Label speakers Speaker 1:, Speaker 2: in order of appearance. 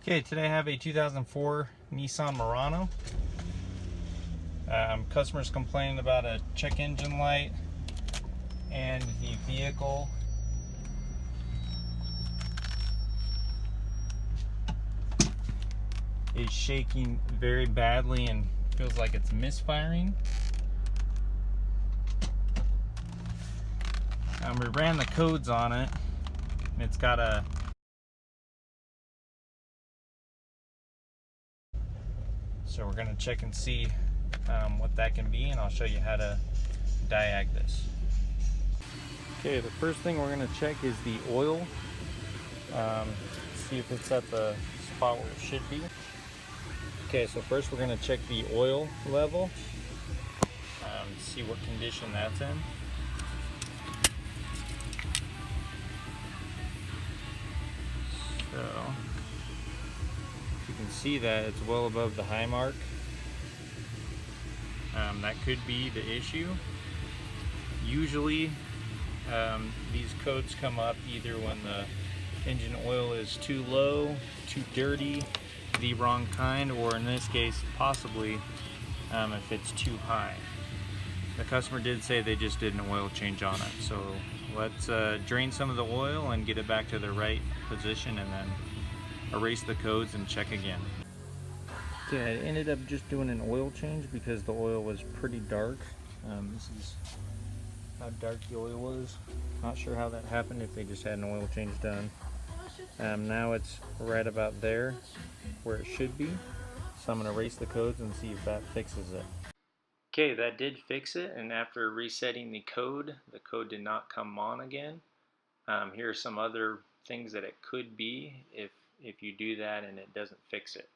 Speaker 1: Okay, today I have a 2004 Nissan Murano. Customers complaining about a check engine light and the vehicle is shaking very badly and feels like it's misfiring. We ran the codes on it, and it's got a so we're going to check and see what that can be, and I'll show you how to diag this. Okay, the first thing we're going to check is the oil. See if it's at the spot where it should be. Okay, so first we're going to check the oil level, see what condition that's in. So you can see that it's well above the high mark. That could be the issue. Usually these codes come up either when the engine oil is too low, too dirty, the wrong kind, or in this case possibly if it's too high. The customer did say they just did an oil change on it, so let's drain some of the oil and get it back to the right position, and then erase the codes and check again. Okay, I ended up just doing an oil change because the oil was pretty dark. This is how dark the oil was. Not sure how that happened, if they just had an oil change done. Now it's right about there where it should be, so I'm going to erase the codes and see if that fixes it. Okay, that did fix it, and after resetting the code did not come on again. Here are some other things that it could be if you do that and it doesn't fix it.